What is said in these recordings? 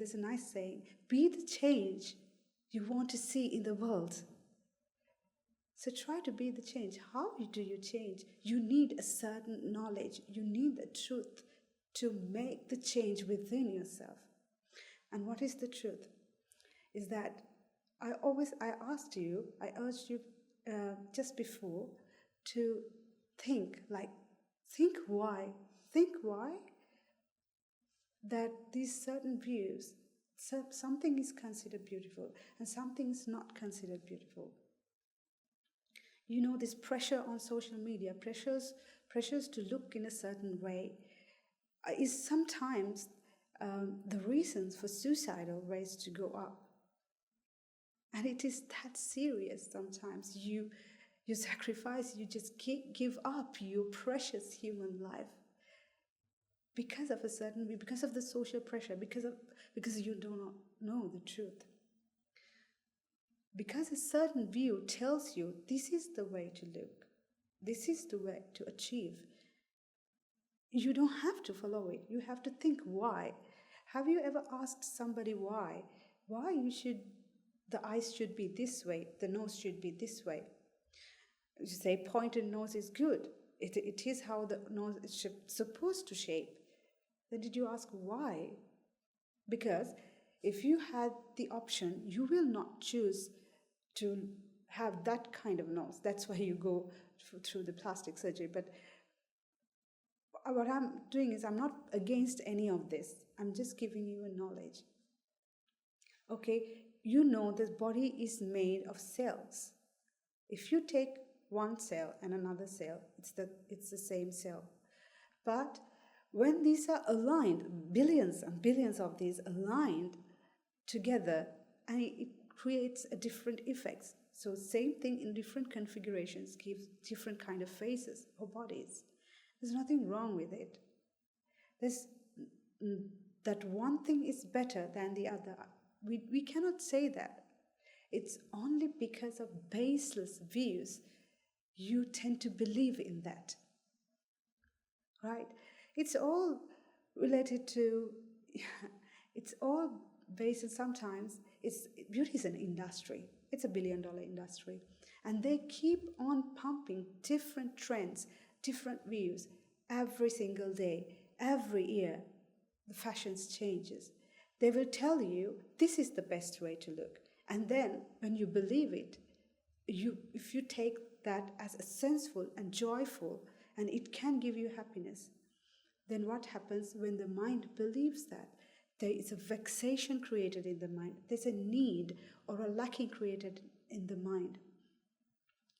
there's a nice saying, be the change you want to see in the world. So try to be the change. How do you change? You need a certain knowledge. You need the truth to make the change within yourself. And what is the truth? Is that I urged you just before to think why that these certain views, something is considered beautiful and something is not considered beautiful. You know, this pressure on social media, pressures to look in a certain way, is sometimes the reasons for suicidal rates to go up. And it is that serious sometimes. You sacrifice, you just give up your precious human life because of because of the social pressure, because you do not know the truth. Because a certain view tells you this is the way to look, this is the way to achieve. You don't have to follow it. You have to think why. Have you ever asked somebody why? Why the eyes should be this way, the nose should be this way? You say pointed nose is good. It is how the nose is supposed to shape. Then did you ask why? Because if you had the option, you will not choose to have that kind of nose. That's why you go through the plastic surgery. But what I'm doing is I'm not against any of this. I'm just giving you a knowledge. Okay, you know the body is made of cells. If you take one cell and another cell, it's the same cell. But when these are aligned, billions and billions of these aligned together, and it creates a different effects. So same thing in different configurations gives different kind of faces or bodies. There's nothing wrong with it. That one thing is better than the other. We cannot say that. It's only because of baseless views you tend to believe in that. Right? It's all related to, it's all based on sometimes, beauty is an industry. It's $1 billion industry. And they keep on pumping different trends, different views every single day, every year. The fashions changes. They will tell you this is the best way to look. And then when you believe it, if you take that as a senseful and joyful, and it can give you happiness, then what happens when the mind believes that? There is a vexation created in the mind. There's a need or a lacking created in the mind.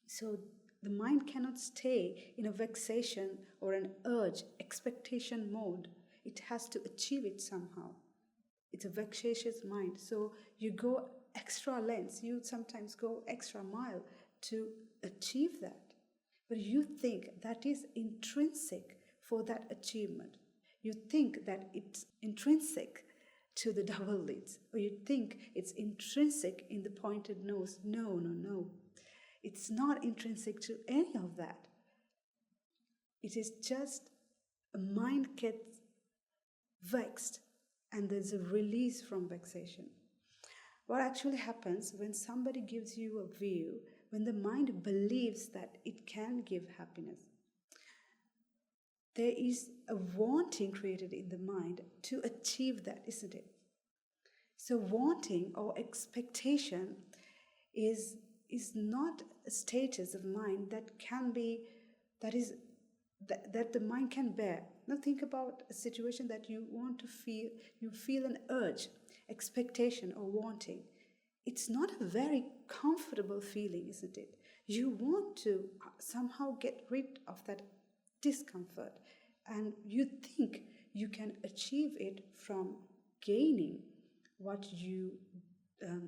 So the mind cannot stay in a vexation or an urge, expectation mode. It has to achieve it somehow. It's a vexatious mind. So you go extra lengths, you sometimes go extra mile to achieve that. But you think that is intrinsic for that achievement. You think that it's intrinsic to the double lids, or you think it's intrinsic in the pointed nose. No. It's not intrinsic to any of that. It is just a mind gets vexed and there's a release from vexation. What actually happens when somebody gives you a view, when the mind believes that it can give happiness, there is a wanting created in the mind to achieve that, isn't it? So wanting or expectation is not a status of mind that the mind can bear. Now think about a situation that you want to feel, you feel an urge, expectation or wanting. It's not a very comfortable feeling, isn't it? You want to somehow get rid of that discomfort, and you think you can achieve it from gaining what you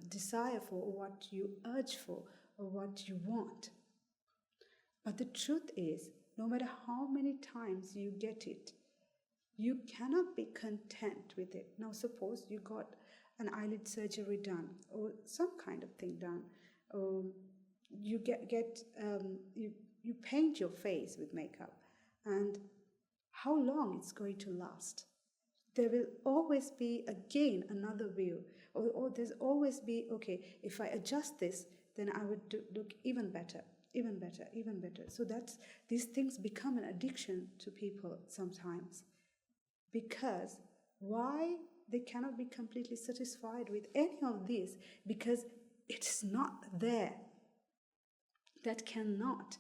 desire for, or what you urge for, or what you want. But the truth is, no matter how many times you get it, you cannot be content with it. Now suppose you got an eyelid surgery done, or some kind of thing done, you you paint your face with makeup, and how long it's going to last? There will always be again another view, or there's always be, okay, if I adjust this, then I would look even better, even better, even better. So that's, these things become an addiction to people sometimes, because why they cannot be completely satisfied with any of these, because it's not there. That cannot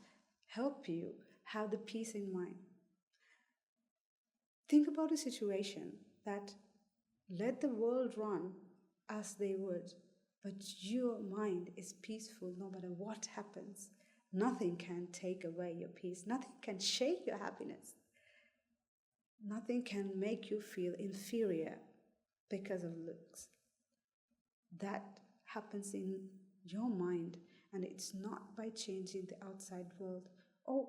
help you have the peace in mind. Think about a situation that let the world run as they would, but your mind is peaceful no matter what happens. Nothing can take away your peace. Nothing can shake your happiness. Nothing can make you feel inferior because of looks. That happens in your mind, and it's not by changing the outside world or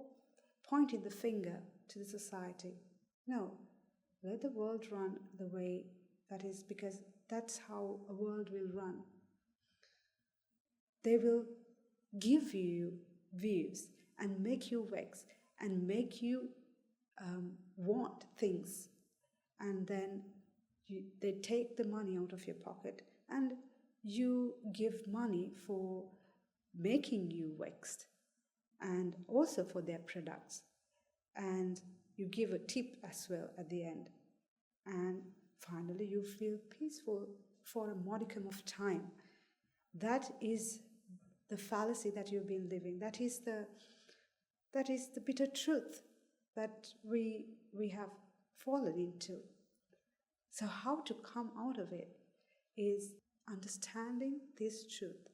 pointing the finger to the society. No, let the world run the way that is, because that's how a world will run. They will give you views and make you vex and make you want things, and then they take the money out of your pocket, and you give money for making you vexed, and also for their products, and you give a tip as well at the end, and finally you feel peaceful for a modicum of time. That is the fallacy that you've been living. That is the bitter truth that we have fallen into. So how to come out of it is understanding this truth.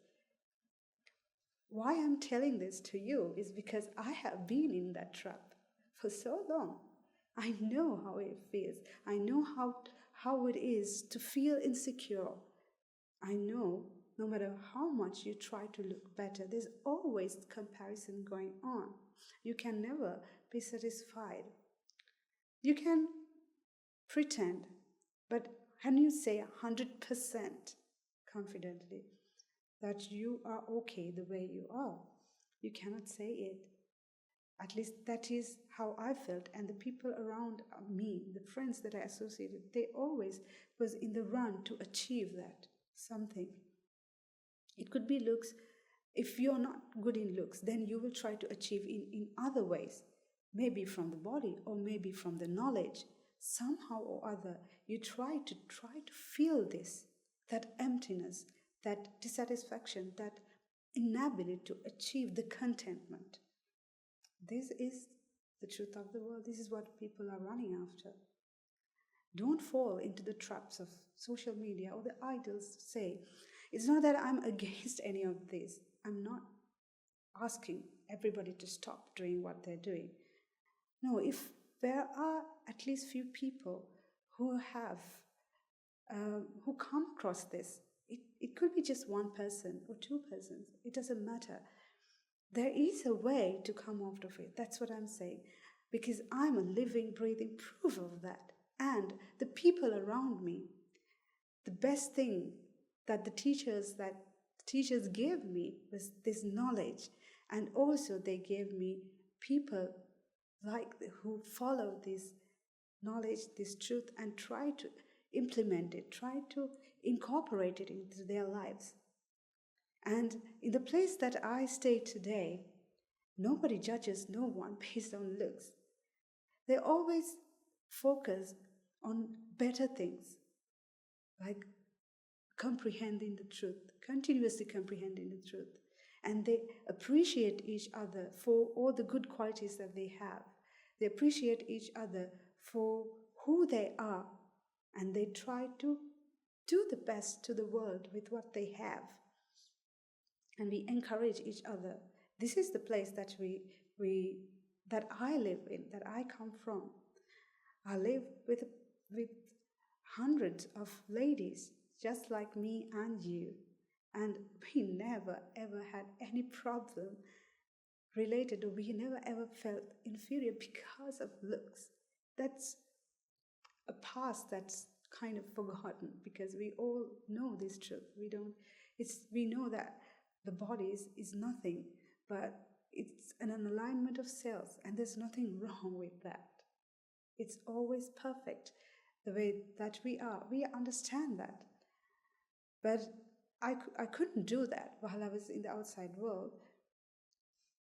Why I'm telling this to you is because I have been in that trap for so long. I know how it feels. I know how it is to feel insecure. I know no matter how much you try to look better, there's always comparison going on. You can never be satisfied. You can pretend, but can you say 100% confidently that you are okay the way you are? You cannot say it. At least that is how I felt, and the people around me, the friends that I associated, they always was in the run to achieve that something. It could be looks. If you're not good in looks, then you will try to achieve in other ways, maybe from the body or maybe from the knowledge. Somehow or other, you try to feel this, that emptiness, that dissatisfaction, that inability to achieve the contentment. This is the truth of the world. This is what people are running after. Don't fall into the traps of social media or the idols say. It's not that I'm against any of this. I'm not asking everybody to stop doing what they're doing. No, if there are at least few people who have, who come across this, it could be just one person or two persons. It doesn't matter. There is a way to come out of it. That's what I'm saying. Because I'm a living, breathing proof of that. And the people around me, the best thing that the teachers gave me was this knowledge. And also they gave me people like who follow this knowledge, this truth, and try to implement it, try to incorporate it into their lives. And in the place that I stay today, nobody judges no one based on looks. They always focus on better things, like comprehending the truth, continuously comprehending the truth. And they appreciate each other for all the good qualities that they have. They appreciate each other for who they are, and they try to do the best to the world with what they have. And we encourage each other. This is the place that that I live in, that I come from. I live with hundreds of ladies just like me and you, and we never ever had any problem related, or we never ever felt inferior because of looks. That's a past that's kind of forgotten, because we all know this truth. We know that the body is nothing, but it's an alignment of cells, and there's nothing wrong with that. It's always perfect. the way that we are. We understand that. But I couldn't do that while I was in the outside world.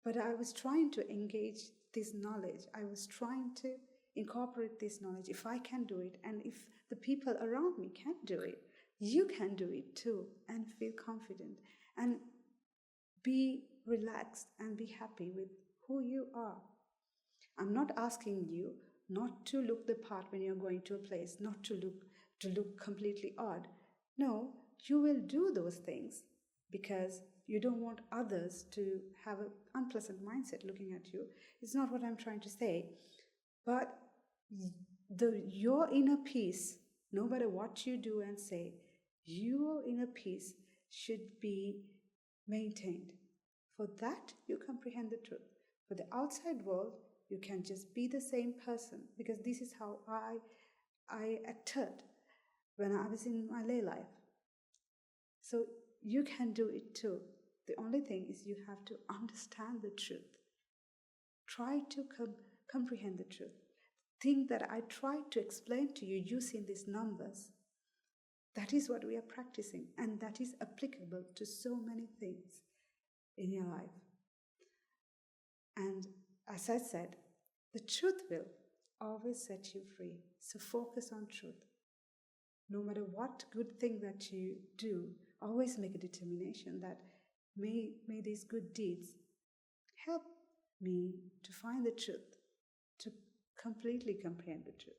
But I was trying to engage this knowledge. I was trying to incorporate this knowledge. If I can do it, and if the people around me can do it, you can do it too, and feel confident and be relaxed and be happy with who you are. I'm not asking you not to look the part when you're going to a place, not to look completely odd. No, you will do those things because you don't want others to have an unpleasant mindset looking at you. It's not what I'm trying to say. But your inner peace, no matter what you do and say, your inner peace should be maintained. For that, you comprehend the truth. For the outside world, you can just be the same person, because this is how I acted when I was in my lay life. So you can do it too. The only thing is you have to understand the truth. Try to comprehend the truth. The thing that I tried to explain to you using these numbers, that is what we are practicing, and that is applicable to so many things in your life. And as I said, the truth will always set you free. So focus on truth. No matter what good thing that you do, always make a determination that may these good deeds help me to find the truth, to completely comprehend the truth.